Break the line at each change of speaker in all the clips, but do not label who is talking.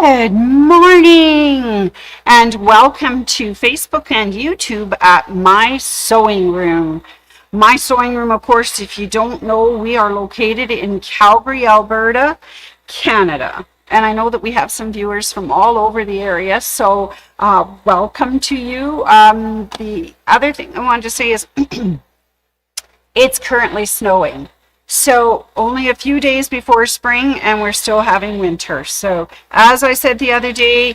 Good morning and welcome to Facebook and YouTube at My Sewing Room. My Sewing Room, of course, if you don't know, we are located in Calgary, Alberta, Canada. And I know that we have some viewers from all over the area, so welcome to you. The other thing I wanted to say is it's currently snowing. So only a few days before spring and we're still having winter. So as I said the other day,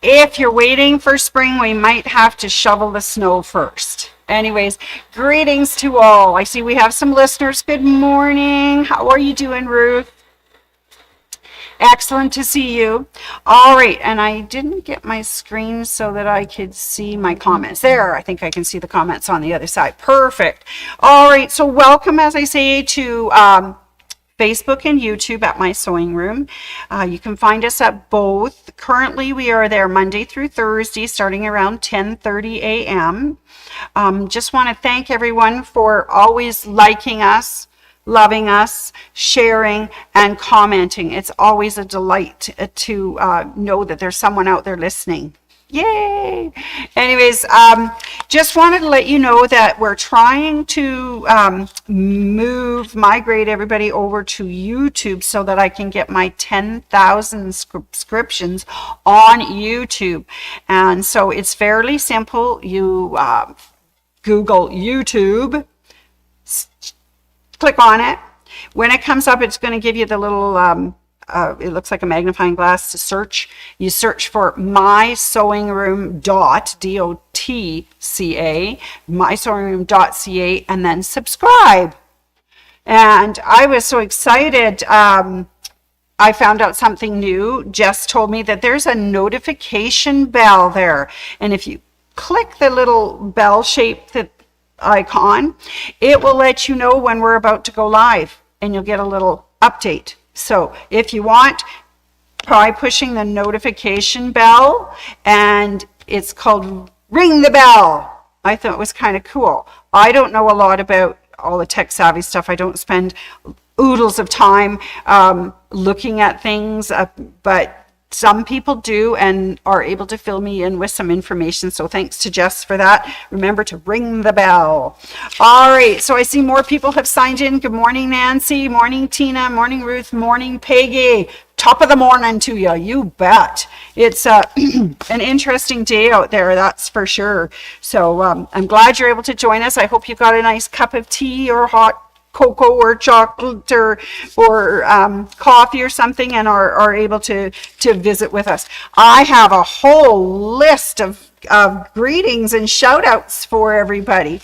if you're waiting for spring, we might have to shovel the snow first. Anyways, greetings to all. I see we have some listeners. Good morning. How are you doing, Ruth? Excellent to see you. All right, and I didn't get my screen so that I could see my comments. There, I think I can see the comments on the other side. Perfect. All right, so welcome, as I say, to Facebook and YouTube at My Sewing Room. You can find us at both. Currently, we are there Monday through Thursday, starting around 10:30 a.m. Just want to thank everyone for always liking us, loving us, sharing, and commenting. It's always a delight to know that there's someone out there listening. Yay! Anyways, just wanted to let you know that we're trying to migrate everybody over to YouTube so that I can get my 10,000 subscriptions on YouTube. And so it's fairly simple. You Google YouTube, click on it. When it comes up, it's going to give you the little, it looks like a magnifying glass to search. You search for mysewingroom.ca, mysewingroom.ca, and then subscribe. And I was so excited. I found out something new. Jess told me that there's a notification bell there. And if you click the little bell shape that icon, it will let you know when we're about to go live and you'll get a little update. So if you want, try pushing the notification bell, and it's called Ring the Bell. I thought it was kind of cool. I don't know a lot about all the tech savvy stuff. I don't spend oodles of time looking at things, but some people do and are able to fill me in with some information. So thanks to Jess for that. Remember to ring the bell. All right. So I see more people have signed in. Good morning, Nancy. Morning, Tina. Morning, Ruth. Morning, Peggy. Top of the morning to you. You bet. It's an interesting day out there. That's for sure. So I'm glad you're able to join us. I hope you've got a nice cup of tea or hot cocoa or chocolate or coffee or something, and are able to visit with us. I have a whole list of greetings and shout outs for everybody.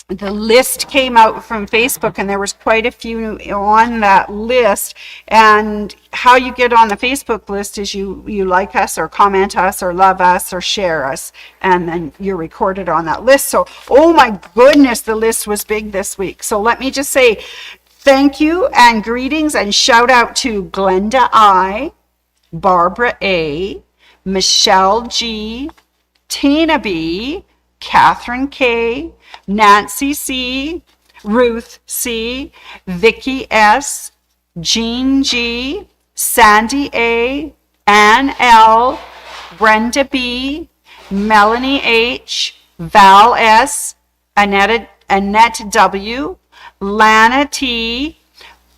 The list came out from Facebook, and there was quite a few on that list. And how you get on the Facebook list is you like us or comment us or love us or share us, and then you're recorded on that list. So, oh my goodness, the list was big this week. So let me just say thank you and greetings and shout out to Glenda I, Barbara A, Michelle G, Tina B, Catherine K, Nancy C, Ruth C, Vicky S, Jean G, Sandy A, Ann L, Brenda B, Melanie H, Val S, Annette W, Lana T,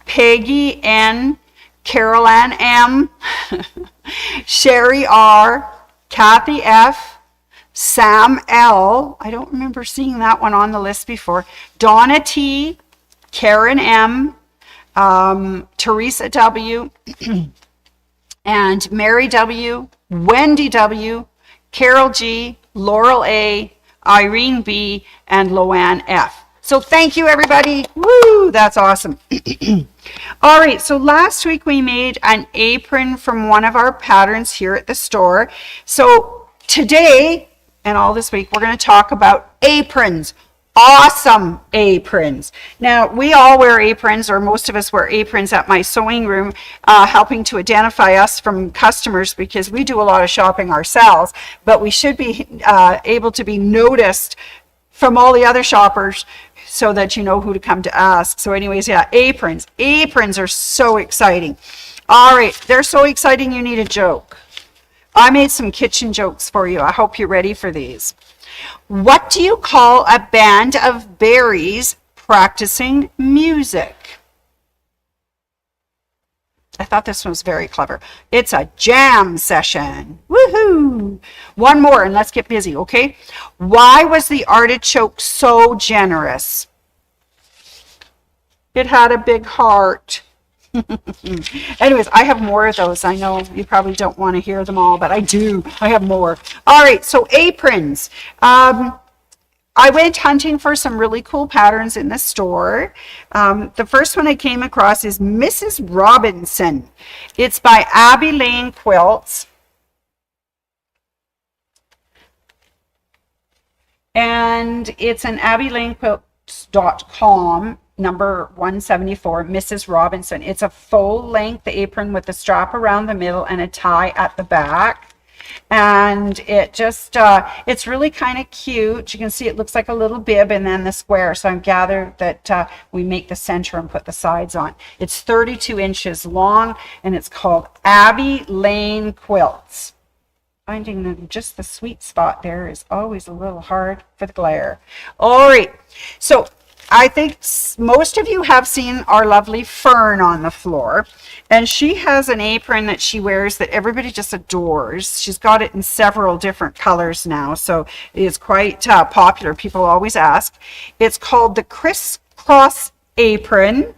Peggy N, Carol Ann M, Sherry R, Kathy F, Sam L, I don't remember seeing that one on the list before, Donna T, Karen M, Teresa W, and Mary W, Wendy W, Carol G, Laurel A, Irene B, and Loanne F. So thank you, everybody. Woo, that's awesome. All right, so last week we made an apron from one of our patterns here at the store. So today and all this week, we're going to talk about aprons. Awesome aprons. Now, we all wear aprons, or most of us wear aprons at My Sewing Room, helping to identify us from customers, because we do a lot of shopping ourselves, but we should be able to be noticed from all the other shoppers so that you know who to come to ask. So anyways, yeah, aprons. Aprons are so exciting. All right, they're so exciting you need a joke. I made some kitchen jokes for you. I hope you're ready for these. What do you call a band of berries practicing music? I thought this one was very clever. It's a jam session. Woohoo! One more and let's get busy, okay? Why was the artichoke so generous? It had a big heart. Anyways, I have more of those. I know you probably don't want to hear them all, but I do. I have more. All right, so aprons. I went hunting for some really cool patterns in the store. The first one I came across is Mrs. Robinson. It's by Abby Lane Quilts. And it's an abbylanequilts.com, number 174, Mrs. Robinson. It's a full-length apron with a strap around the middle and a tie at the back. And it just it's really kind of cute. You can see it looks like a little bib and then the square, so I'm gathered that we make the center and put the sides on. It's 32 inches long and it's called Abby Lane Quilts. Finding just the sweet spot there is always a little hard for the glare. All right, so I think most of you have seen our lovely Fern on the floor, and she has an apron that she wears that everybody just adores. She's got it in several different colors now, so it is quite popular. People always ask. It's called the Crisscross Apron.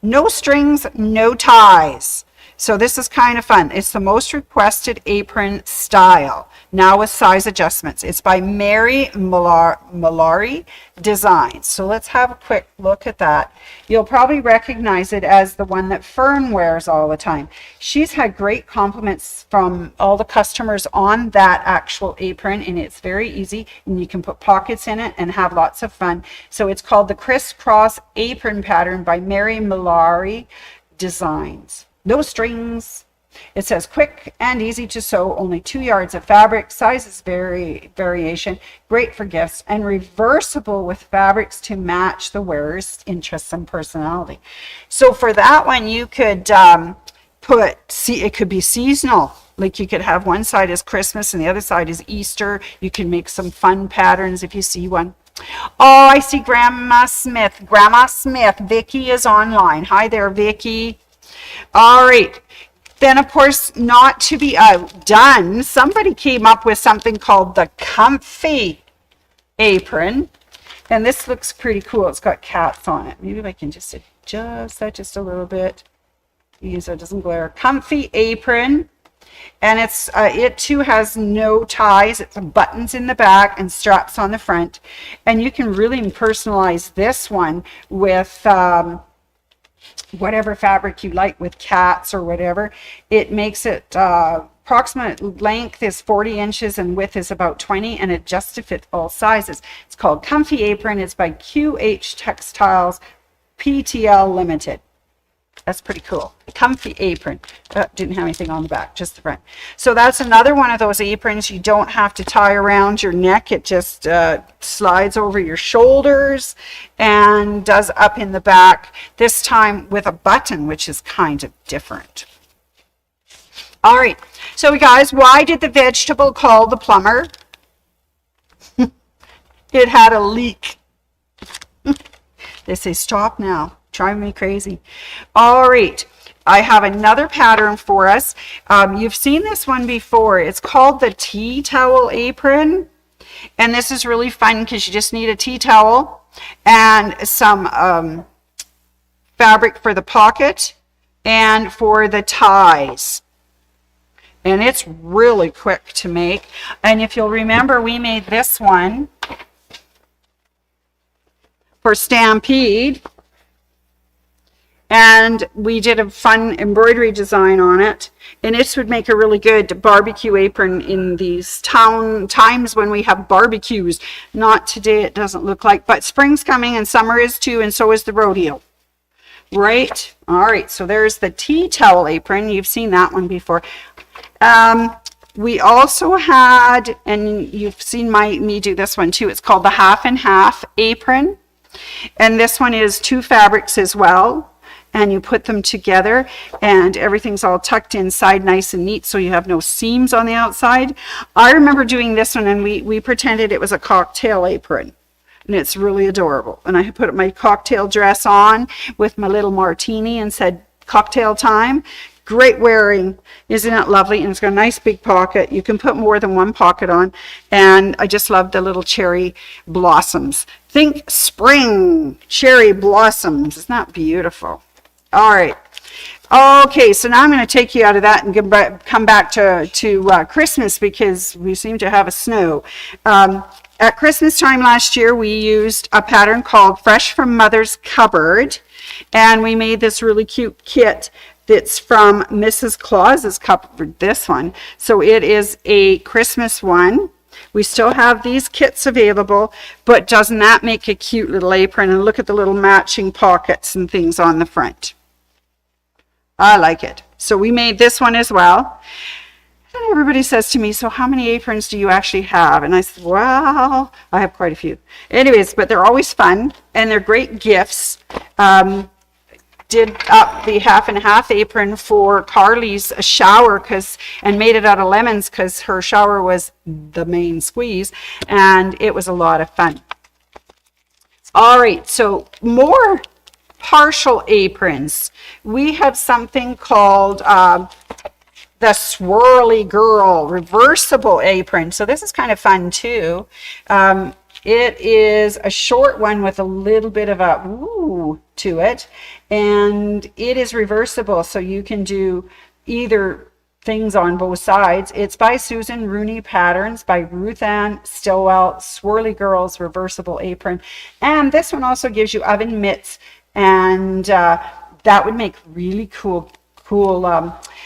No strings, no ties. So this is kind of fun. It's the most requested apron style, now with size adjustments. It's by Mary Malari Designs. So let's have a quick look at that. You'll probably recognize it as the one that Fern wears all the time. She's had great compliments from all the customers on that actual apron, and it's very easy, and you can put pockets in it and have lots of fun. So it's called the Crisscross Apron Pattern by Mary Malari Designs. No strings. It says quick and easy to sew, only 2 yards of fabric, sizes variation, great for gifts, and reversible with fabrics to match the wearer's interests and personality. So for that one, you could it could be seasonal. Like you could have one side is Christmas and the other side is Easter. You can make some fun patterns if you see one. Oh, I see Grandma Smith. Grandma Smith, Vicky is online. Hi there, Vicky. All right. Then, of course, not to be outdone, somebody came up with something called the Comfy Apron. And this looks pretty cool. It's got cats on it. Maybe I can just adjust that just a little bit so it doesn't glare. Comfy Apron. And it too has no ties. It's buttons in the back and straps on the front. And you can really personalize this one with whatever fabric you like, with cats or whatever. It makes it approximate length is 40 inches and width is about 20, and it just to fit all sizes. It's called Comfy Apron. It's by QH Textiles PTL Limited. That's pretty cool. Comfy Apron. Didn't have anything on the back, just the front. So that's another one of those aprons you don't have to tie around your neck. It just slides over your shoulders and does up in the back, this time with a button, which is kind of different. All right. So guys, why did the vegetable call the plumber? It had a leak. They say, stop now. Driving me crazy. All right, I have another pattern for us. You've seen this one before. It's called the tea towel apron, and this is really fun because you just need a tea towel and some fabric for the pocket and for the ties. And it's really quick to make. And if you'll remember, we made this one for Stampede. And we did a fun embroidery design on it. And this would make a really good barbecue apron in these times when we have barbecues. Not today, it doesn't look like, but spring's coming and summer is too, and so is the rodeo. Right? All right, so there's the tea towel apron. You've seen that one before. We also had, and you've seen me do this one too, it's called the half and half apron. And this one is two fabrics as well. and you put them together and everything's all tucked inside nice and neat so you have no seams on the outside. I remember doing this one and we pretended it was a cocktail apron. And it's really adorable. And I put my cocktail dress on with my little martini and said, cocktail time. Great wearing. Isn't it lovely? And it's got a nice big pocket. You can put more than one pocket on. And I just love the little cherry blossoms. Think spring cherry blossoms. Isn't that beautiful? All right. Okay, so now I'm going to take you out of that and come back to Christmas because we seem to have a snow. At Christmas time last year, we used a pattern called Fresh from Mother's Cupboard, and we made this really cute kit that's from Mrs. Claus's cupboard, this one. So it is a Christmas one. We still have these kits available, but doesn't that make a cute little apron? And look at the little matching pockets and things on the front. I like it. So we made this one as well. And everybody says to me, so how many aprons do you actually have? And I said, well, I have quite a few. Anyways, but they're always fun and they're great gifts. Did up the half and half apron for Carly's shower and made it out of lemons because her shower was the main squeeze and it was a lot of fun. All right, so more partial aprons. We have something called the Swirly Girl reversible apron. So this is kind of fun too. It is a short one with a little bit of a ooh to it, and it is reversible, so you can do either things on both sides. It's by Susan Rooney Patterns by Ruth Ann Stillwell, Swirly Girls reversible apron. And this one also gives you oven mitts, and that would make really cool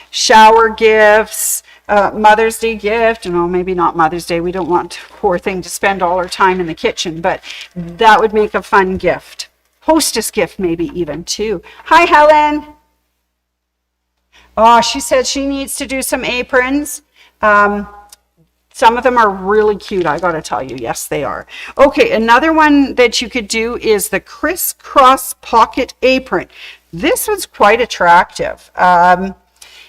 shower gifts, Mother's Day gift. No, maybe not Mother's Day. We don't want poor thing to spend all our time in the kitchen, but that would make a fun gift. Hostess gift maybe even too. Hi, Helen. Oh, she said she needs to do some aprons. Some of them are really cute, I gotta tell you. Yes, they are. Okay, another one that you could do is the crisscross pocket apron. This one's quite attractive.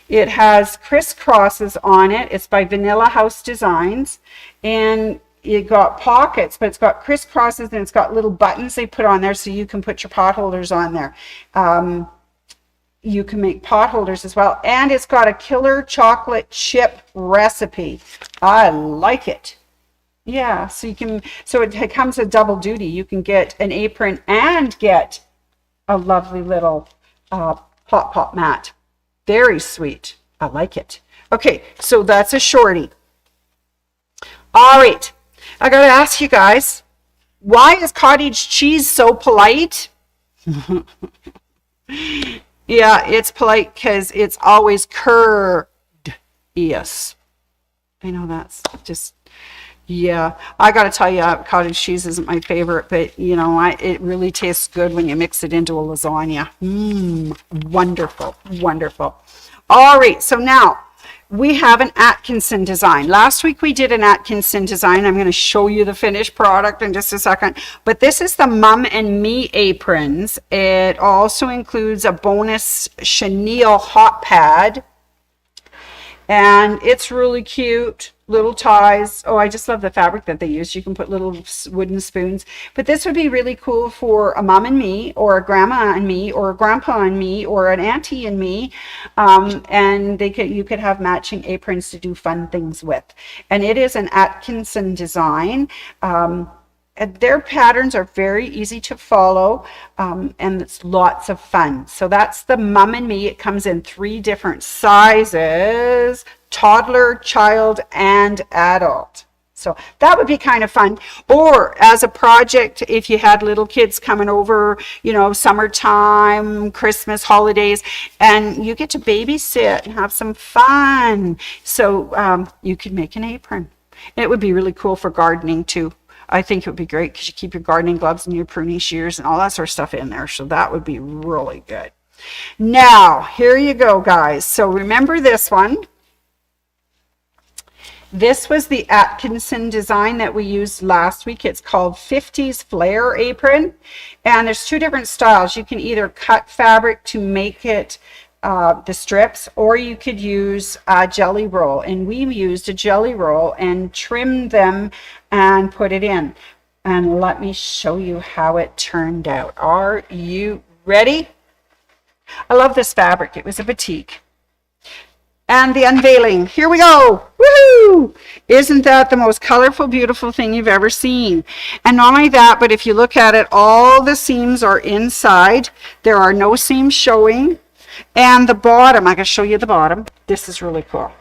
It has crisscrosses on it. It's by Vanilla House Designs. And you got pockets, but it's got crisscrosses and it's got little buttons they put on there so you can put your pot holders on there. You can make pot holders as well. And it's got a killer chocolate chip recipe. I like it. Yeah, so it comes a double duty. You can get an apron and get a lovely little pop mat. Very sweet. I like it. Okay, so that's a shorty. All right, I gotta ask you guys, why is cottage cheese so polite? Yeah, it's polite because it's always curd. Yes. I know that's just, yeah. I gotta tell you, cottage cheese isn't my favorite, but you know, it really tastes good when you mix it into a lasagna. Wonderful, wonderful. All right, so now we have an Atkinson design. Last week we did an Atkinson design. I'm going to show you the finished product in just a second. But this is the Mum and Me aprons. It also includes a bonus chenille hot pad. And it's really cute. Little ties. Oh, I just love the fabric that they use. You can put little wooden spoons. But this would be really cool for a mom and me, or a grandma and me, or a grandpa and me, or an auntie and me. And you could have matching aprons to do fun things with. And it is an Atkinson design. And their patterns are very easy to follow, and it's lots of fun. So that's the Mum and Me. It comes in 3 different sizes: toddler, child, and adult. So that would be kind of fun. Or as a project, if you had little kids coming over, you know, summertime, Christmas, holidays, and you get to babysit and have some fun. So you could make an apron. It would be really cool for gardening too. I think it would be great because you keep your gardening gloves and your pruning shears and all that sort of stuff in there. So that would be really good. Now, here you go, guys. So remember this one. This was the Atkinson design that we used last week. It's called 50s Flare Apron. And there's two different styles. You can either cut fabric to make it the strips, or you could use a jelly roll. And we used a jelly roll and trimmed them and put it in. And let me show you how it turned out. Are you ready? I love this fabric. It was a batik. And the unveiling. Here we go. Woohoo! Isn't that the most colorful, beautiful thing you've ever seen? And not only that, but if you look at it, all the seams are inside. There are no seams showing. And the bottom, I can show you the bottom. This is really cool.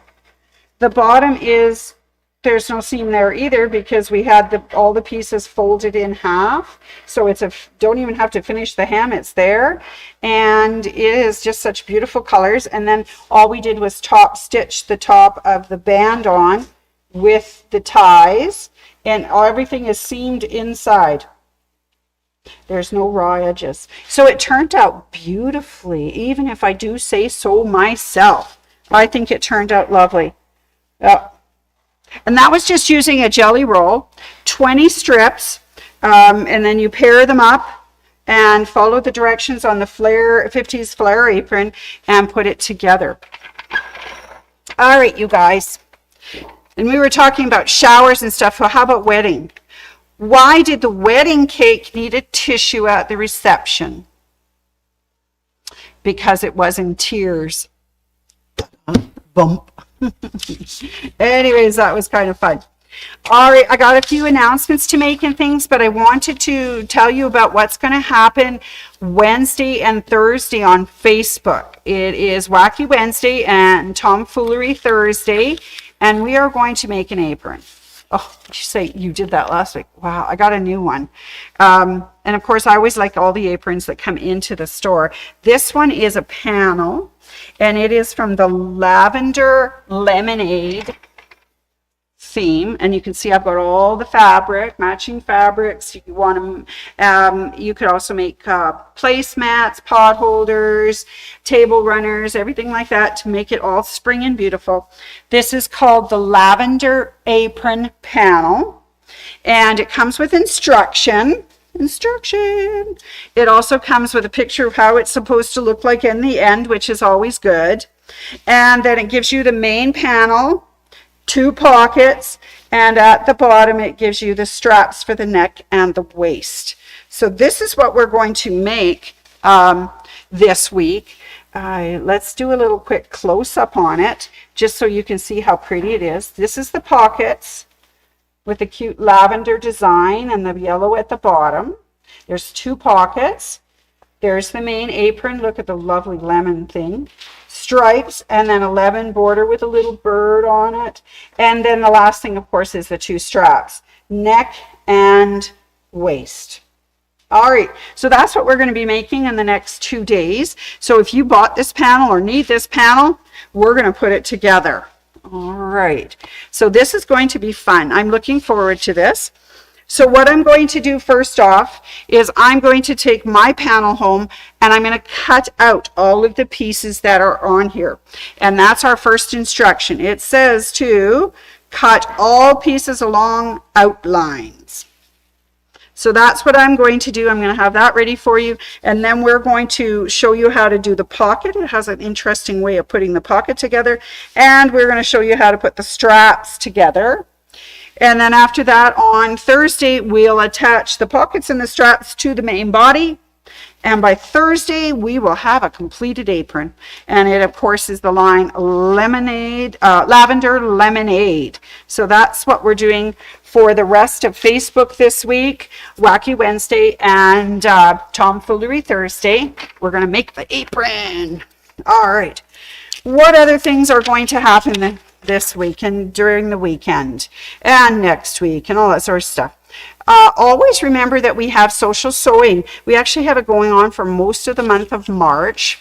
The bottom is, there's no seam there either because we had all the pieces folded in half. So it's don't even have to finish the hem, it's there. And it is just such beautiful colors. And then all we did was top stitch the top of the band on with the ties, and everything is seamed inside. There's no raw edges. So it turned out beautifully, even if I do say so myself. I think it turned out lovely. And that was just using a jelly roll, 20 strips, and then you pair them up and follow the directions on the 50s Flare Apron and put it together. All right, you guys. And we were talking about showers and stuff. Well, how about wedding? Why did the wedding cake need a tissue at the reception? Because it was in tears. Bump. Anyways, that was kind of fun. All right, I got a few announcements to make and things, but I wanted to tell you about what's going to happen Wednesday and Thursday on Facebook. It is Wacky Wednesday and Tomfoolery Thursday, and we are going to make an apron. Oh, you say you did that last week. Wow, I got a new one. And of course, I always like all the aprons that come into the store. This one is a panel, and it is from the Lavender Lemonade theme. And you can see I've got all the fabric, matching fabrics. You want them. You could also make placemats, pot holders, table runners, everything like that to make it all spring and beautiful. This is called the Lavender Apron Panel, and it comes with instruction. It also comes with a picture of how it's supposed to look like in the end, which is always good. And then it gives you the main panel, 2 pockets, and at the bottom it gives you the straps for the neck and the waist. So this is what we're going to make this week. Let's do a little quick close-up on it, just so you can see how pretty it is. This is the pockets with the cute lavender design and the yellow at the bottom. There's 2 pockets. There's the main apron. Look at the lovely lemon thing. Stripes, and then a lemon border with a little bird on it. And then the last thing, of course, is the 2 straps, neck and waist. All right, so that's what we're going to be making in the next 2 days. So if you bought this panel or need this panel, we're going to put it together. All right, so this is going to be fun. I'm looking forward to this. So what I'm going to do first off is I'm going to take my panel home and I'm going to cut out all of the pieces that are on here. And that's our first instruction. It says to cut all pieces along outlines. So that's what I'm going to do. I'm going to have that ready for you. And then we're going to show you how to do the pocket. It has an interesting way of putting the pocket together. And we're going to show you how to put the straps together. And then after that, on Thursday, we'll attach the pockets and the straps to the main body. And by Thursday, we will have a completed apron. And it, of course, is the line Lavender Lemonade. So that's what we're doing for the rest of Facebook this week. Wacky Wednesday and Tomfoolery Thursday. We're going to make the apron. All right. What other things are going to happen this week and during the weekend and next week and all that sort of stuff? Always remember that we have social sewing. We actually have it going on for most of the month of March.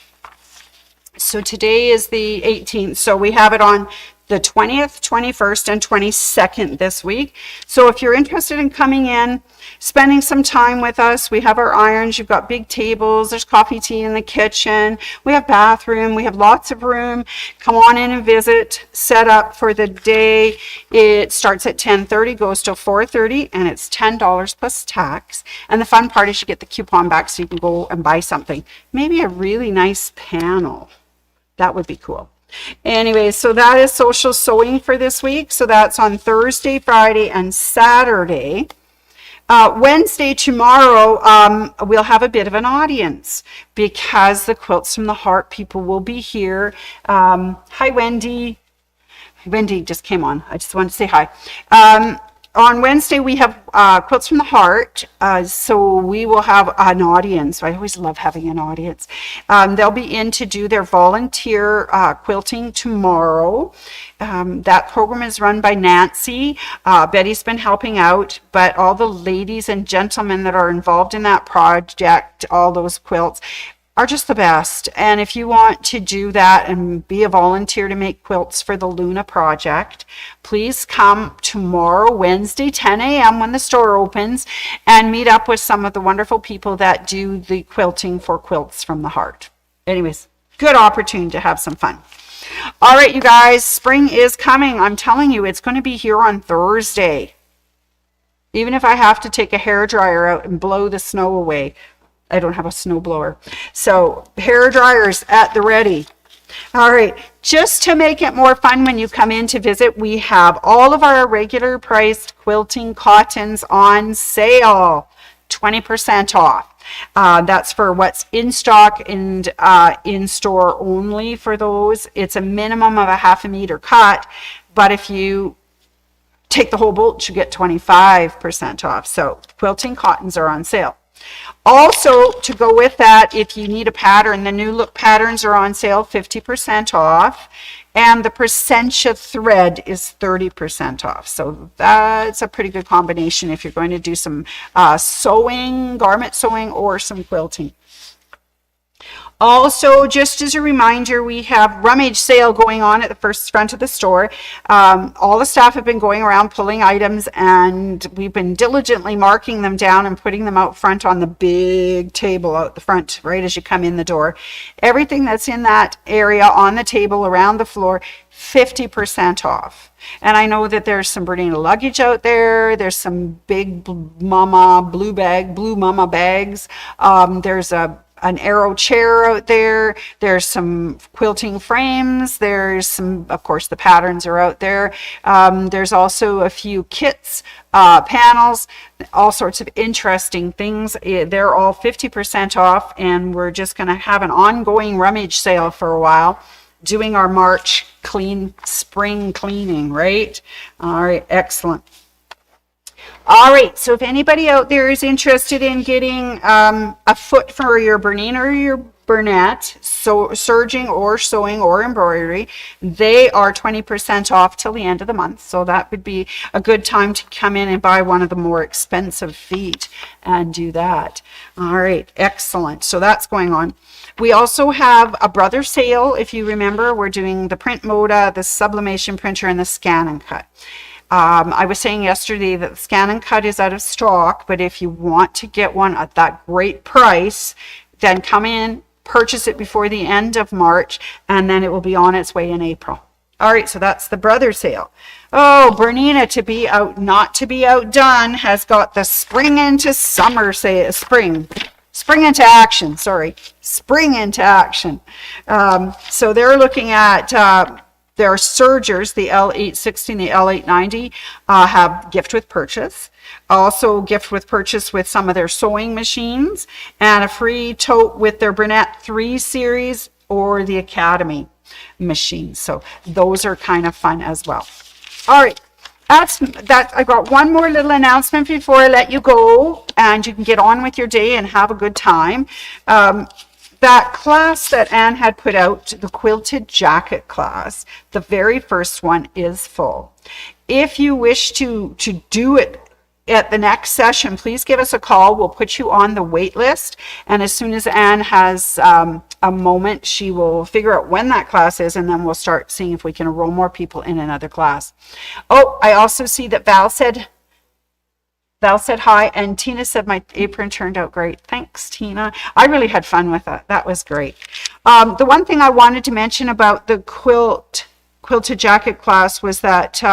So today is the 18th. So we have it on the 20th, 21st, and 22nd this week. So if you're interested in coming in, spending some time with us, we have our irons, you've got big tables, there's coffee, tea in the kitchen, we have bathroom, we have lots of room. Come on in and visit, set up for the day. It starts at 10:30, goes till 4:30, and it's $10 plus tax. And the fun part is you get the coupon back so you can go and buy something. Maybe a really nice panel. That would be cool. Anyway, so that is social sewing for this week. So that's on Thursday, Friday, and Saturday. Wednesday, tomorrow, we'll have a bit of an audience because the Quilts from the Heart people will be here. Hi, Wendy. Wendy just came on. I just wanted to say hi. On Wednesday, we have Quilts from the Heart, so we will have an audience. I always love having an audience. They'll be in to do their volunteer quilting tomorrow. That program is run by Nancy. Betty's been helping out, but all the ladies and gentlemen that are involved in that project, all those quilts, are just the best. And if you want to do that and be a volunteer to make quilts for the Luna project, please come tomorrow, Wednesday, 10 a.m. when the store opens, and meet up with some of the wonderful people that do the quilting for Quilts from the Heart. Anyways, good opportunity to have some fun. All right, you guys, spring is coming. I'm telling you, it's going to be here on Thursday. Even if I have to take a hairdryer out and blow the snow away. I don't have a snow blower. So hair dryers at the ready. All right, just to make it more fun when you come in to visit, we have all of our regular priced quilting cottons on sale, 20% off. That's for what's in stock and in store only for those. It's a minimum of a 1/2 meter cut, but if you take the whole bolt, you get 25% off. So quilting cottons are on sale. Also, to go with that, if you need a pattern, the new look patterns are on sale, 50% off, and the Percentia thread is 30% off. So that's a pretty good combination if you're going to do some sewing, garment sewing, or some quilting. Also, just as a reminder, we have rummage sale going on at the front of the store. All the staff have been going around pulling items, and we've been diligently marking them down and putting them out front on the big table out the front, right as you come in the door. Everything that's in that area on the table around the floor, 50% off. And I know that there's some Bernina luggage out there. There's some big mama blue mama bags. There's an arrow chair out there. There's some quilting frames. There's some, of course, the patterns are out there. There's also a few kits, panels, all sorts of interesting things. They're all 50% off, and we're just going to have an ongoing rummage sale for a while, doing our March spring cleaning, right? All right, excellent. All right, so if anybody out there is interested in getting a foot for your Bernina or your Bernat, so serging or sewing or embroidery, they are 20% off till the end of the month. So that would be a good time to come in and buy one of the more expensive feet and do that. All right, excellent. So that's going on. We also have a brother sale. If you remember, we're doing the Print Moda, the sublimation printer, and the scan and cut. I was saying yesterday that the scan and cut is out of stock, but if you want to get one at that great price, then come in, purchase it before the end of March, and then it will be on its way in April. All right, so that's the brother sale. Oh, Bernina, not to be outdone, has got the spring into summer sale, spring into action. So they're looking at their sergers, the L860 and the L890, have gift with purchase. Also gift with purchase with some of their sewing machines, and a free tote with their Bernat 3 series or the Academy machines. So those are kind of fun as well. All right, that's that. I got one more little announcement before I let you go, and you can get on with your day and have a good time. That class that Anne had put out, the quilted jacket class, the very first one is full. If you wish to do it at the next session, please give us a call. We'll put you on the wait list. And as soon as Anne has a moment, she will figure out when that class is, and then we'll start seeing if we can enroll more people in another class. Oh, I also see that Val said hi, and Tina said my apron turned out great. Thanks, Tina. I really had fun with it. That was great. The one thing I wanted to mention about the quilted jacket class was that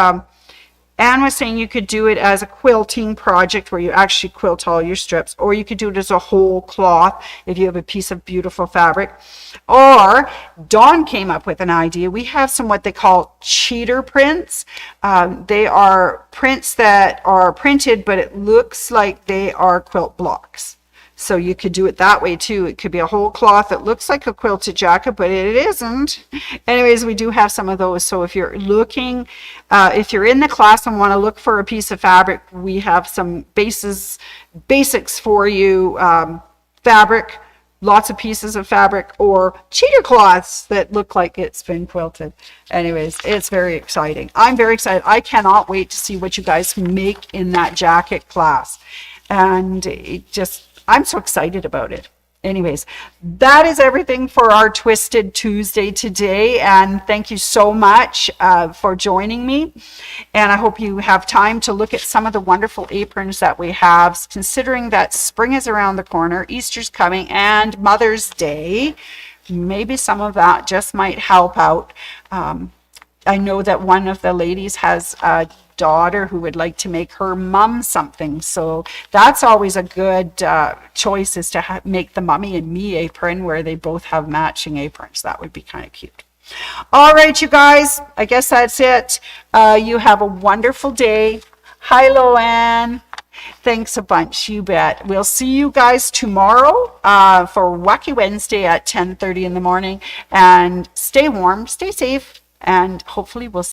Anne was saying you could do it as a quilting project where you actually quilt all your strips, or you could do it as a whole cloth if you have a piece of beautiful fabric. Or Dawn came up with an idea. We have some what they call cheater prints. They are prints that are printed, but it looks like they are quilt blocks. So you could do it that way too. It could be a whole cloth that looks like a quilted jacket, but it isn't. Anyways, we do have some of those. So if you're looking, if you're in the class and want to look for a piece of fabric, we have some basics for you. Fabric, lots of pieces of fabric, or cheater cloths that look like it's been quilted. Anyways, it's very exciting. I'm very excited. I cannot wait to see what you guys make in that jacket class. And I'm so excited about it. Anyways, that is everything for our Twisted Tuesday today. And thank you so much for joining me. And I hope you have time to look at some of the wonderful aprons that we have, considering that spring is around the corner, Easter's coming, and Mother's Day. Maybe some of that just might help out. I know that one of the ladies has a daughter who would like to make her mum something, so that's always a good choice, is to make the Mummy and Me apron where they both have matching aprons. That would be kind of cute. All right, you guys, I guess that's it. You have a wonderful day. Hi, Loanne. Thanks a bunch, you bet. We'll see you guys tomorrow for Wacky Wednesday at 10:30 in the morning, and stay warm, stay safe, and hopefully we'll